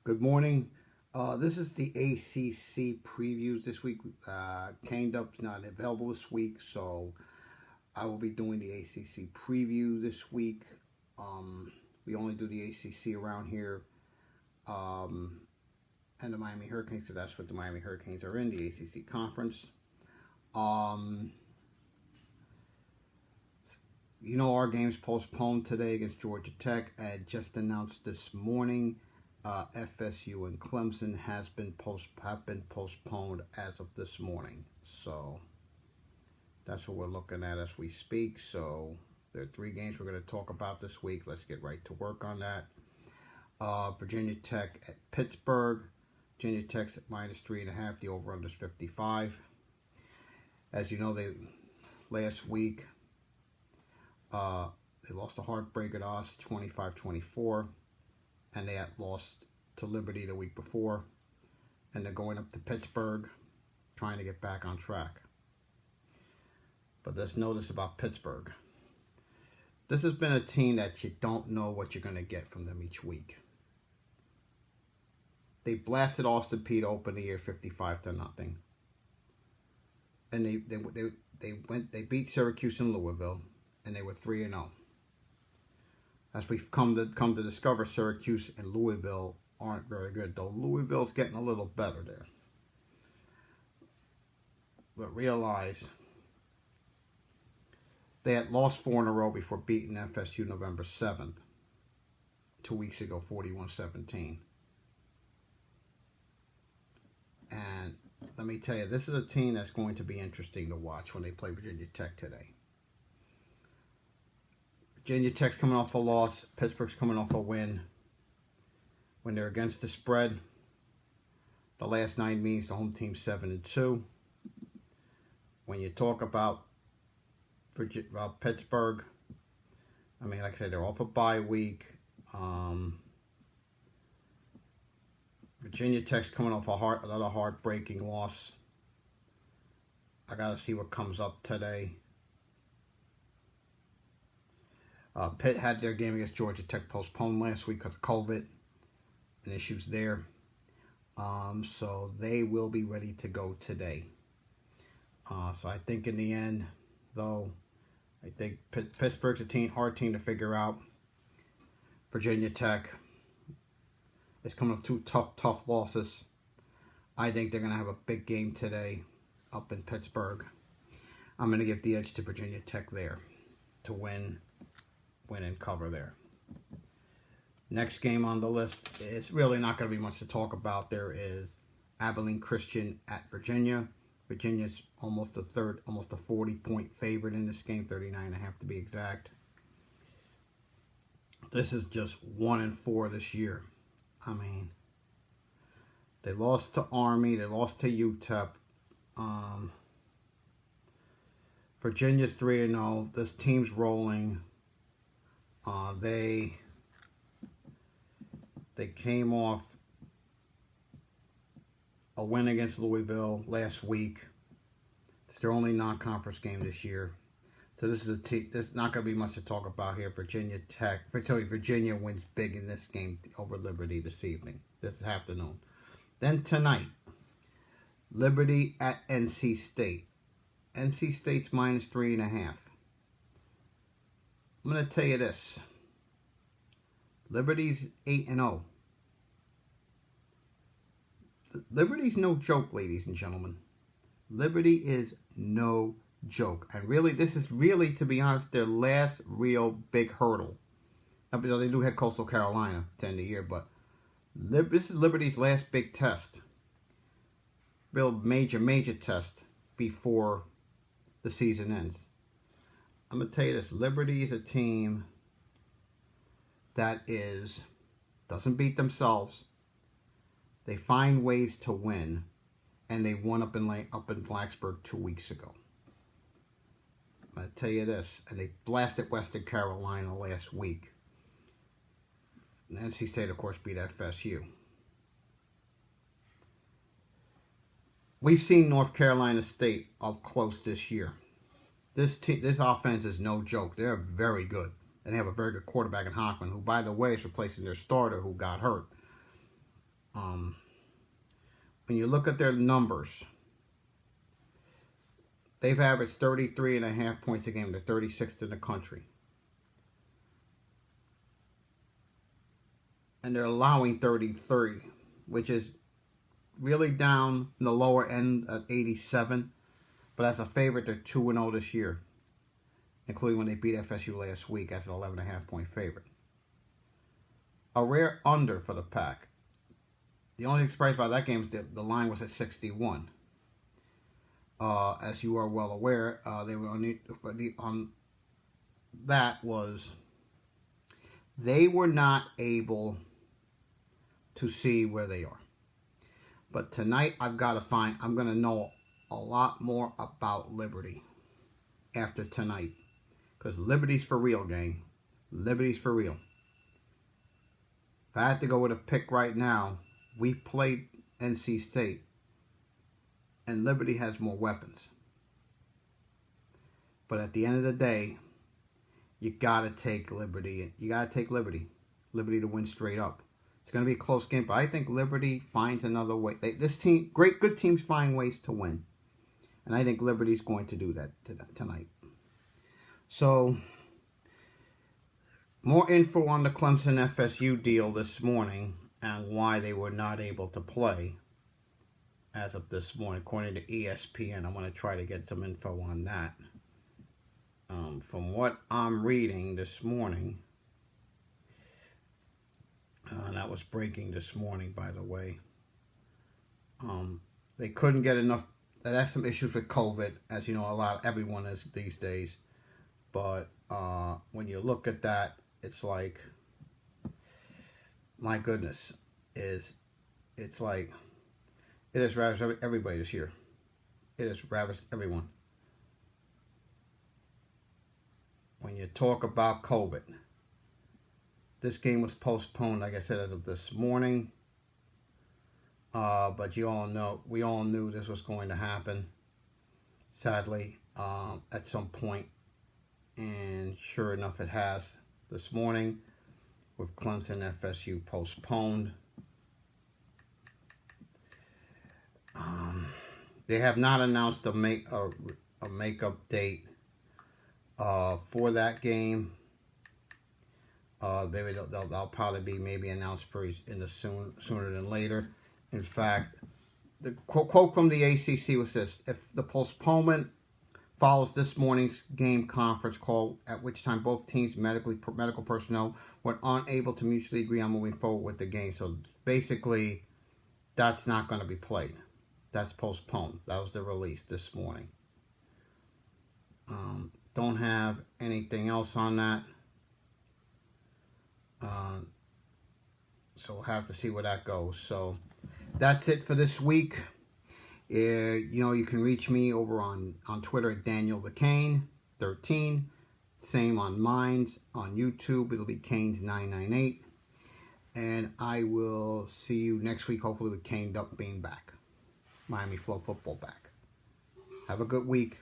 Good morning. This is the ACC Previews this week. Caned Up's not available this week, so I will be doing the ACC Preview this week. We only do the ACC around here. And the Miami Hurricanes, because that's what the Miami Hurricanes are in, the ACC Conference. Our game's postponed today against Georgia Tech. I had just announced this morning FSU and Clemson have been postponed as of this morning. So that's what we're looking at as we speak. So there are 3 games we're going to talk about this week. Let's get right to work on that. Virginia Tech at Pittsburgh. Virginia Tech's at -3.5. The over-under is 55. As you know, last week they lost a heartbreaker to us, 25-24. And they had lost to Liberty the week before. And they're going up to Pittsburgh, trying to get back on track. But let's notice about Pittsburgh. This has been a team that you don't know what you're going to get from them each week. They blasted Austin Peay to open the year 55-0. And they beat Syracuse and Louisville, and they were 3-0. As we've come to discover, Syracuse and Louisville aren't very good, though Louisville's getting a little better there. But realize they had lost 4 in a row before beating FSU November 7th, 2 weeks ago, 41-17. And let me tell you, this is a team that's going to be interesting to watch when they play Virginia Tech today. Virginia Tech's coming off a loss. Pittsburgh's coming off a win. When they're against the spread, the last 9 meetings, the home team's 7-2. When you talk about Pittsburgh, I mean, like I said, they're off a bye week. Virginia Tech's coming off another heartbreaking loss. I got to see what comes up today. Pitt had their game against Georgia Tech postponed last week because of COVID and issues there. So they will be ready to go today. So I think in the end, though, I think Pittsburgh's a hard team to figure out. Virginia Tech is coming off 2 tough losses. I think they're going to have a big game today up in Pittsburgh. I'm going to give the edge to Virginia Tech there to win and cover there. Next game on the list, it's really not going to be much to talk about. There is Abilene Christian at Virginia. Virginia's almost a 40-point favorite in this game, 39.5 to be exact. This is just 1-4 this year. I mean, they lost to Army, they lost to UTEP. Virginia's 3-0. This team's rolling. They came off a win against Louisville last week. It's their only non-conference game this year. So this is there's not going to be much to talk about here. Virginia wins big in this game over Liberty this evening, this afternoon. Then tonight, Liberty at NC State. NC State's -3.5. I'm going to tell you this. Liberty's 8-0. Liberty's no joke, ladies and gentlemen. Liberty is no joke. And really, this is really, to be honest, their last real big hurdle. Now, they do have Coastal Carolina to end the year, but this is Liberty's last big test. Real major test before the season ends. I'm going to tell you this. Liberty is a team that doesn't beat themselves. They find ways to win, and they won up in Blacksburg 2 weeks ago. I'm going to tell you this, and they blasted Western Carolina last week. And NC State, of course, beat FSU. We've seen North Carolina State up close this year. This offense is no joke. They're very good. And they have a very good quarterback in Hockman, who, by the way, is replacing their starter who got hurt. When you look at their numbers, they've averaged 33.5 points a game. They're 36th in the country. And they're allowing 33, which is really down in the lower end at 87. But as a favorite, they're 2-0 this year, including when they beat FSU last week as an 11.5 point favorite. A rare under for the Pack. The only surprise about that game is that the line was at 61. As you are well aware, they were on that was they were not able to see where they are. But tonight I'm going to know a lot more about Liberty after tonight. Because Liberty's for real, gang. Liberty's for real. If I had to go with a pick right now, we played NC State. And Liberty has more weapons. But at the end of the day, you got to take Liberty. You got to take Liberty. Liberty to win straight up. It's going to be a close game, but I think Liberty finds another way. Good teams find ways to win. And I think Liberty's going to do that tonight. So, more info on the Clemson FSU deal this morning and why they were not able to play as of this morning, according to ESPN. I'm going to try to get some info on that. From what I'm reading this morning, that was breaking this morning, by the way. They couldn't get enough. That's some issues with COVID, as you know, everyone is these days. But when you look at that, it's like, my goodness, it's like it has ravaged everybody this year. It has ravaged everyone. When you talk about COVID, this game was postponed, like I said, as of this morning. But we all knew this was going to happen, sadly, at some point. And sure enough, it has this morning with Clemson FSU postponed. They have not announced a makeup date for that game. They'll probably be maybe announced sooner than later. In fact, the quote from the ACC was this: "If the postponement follows this morning's game conference call, at which time both teams' medical personnel were unable to mutually agree on moving forward with the game." So basically, that's not going to be played. That's postponed. That was the release this morning. Don't have anything else on that. So we'll have to see where that goes. So that's it for this week. You can reach me over on Twitter at DanielTheCane13. Same on mine. On YouTube, it'll be Canes998. And I will see you next week, hopefully with Cane Duck being back. Miami Flow football back. Have a good week.